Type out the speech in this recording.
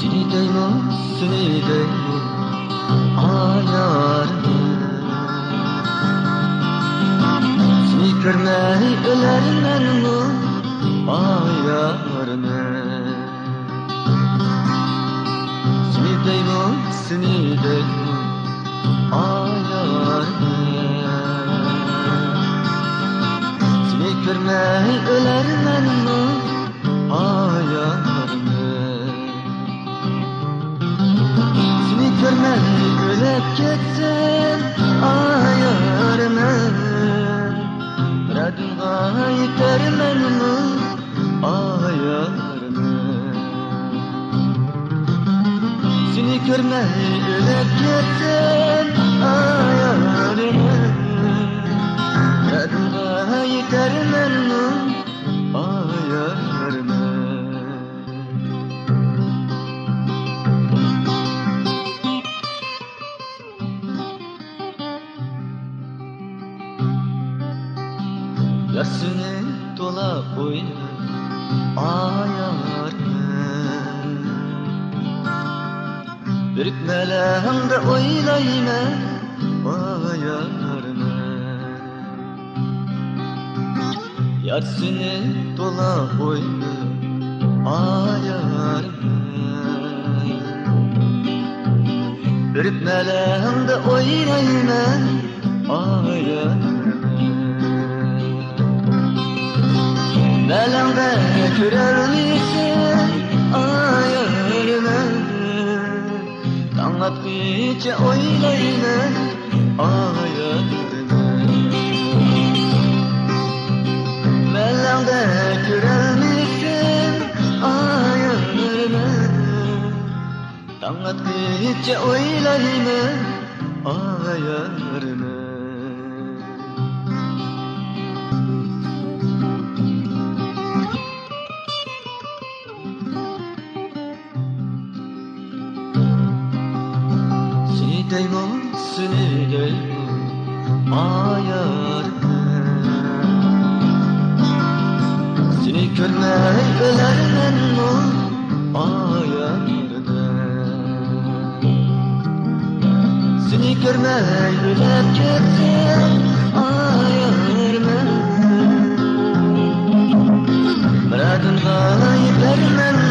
Seni deymo ayarım. Seni görmey ölermenmi ayarım. Seni deymo ayarım. Seni görmey ölermenmi ayarım. Görmey ölüp getsem ayarımı. Radınğa yetermenmi ayarımı. Seni görmey ölüp getsem ayarımı. Radınğa yetermenmi ayarımı. Yarsını dola oyna ayarım. Birikmeleğimde oylayma ayarım. Yarsını dola oyna ayarım. Birikmeleğimde oylayma ayarım. Melende görerlisin ayarımı. Anlatmayınca oylayma ayarımı. Melende görerlisin ayarımı. Anlatmayınca oylayma ayarımı. Deymo, seni deymo ayarım. Seni görmey ölermenmi ayarım. Seni görmey ölüp getsem ayarım. Muradınğa yetermenmi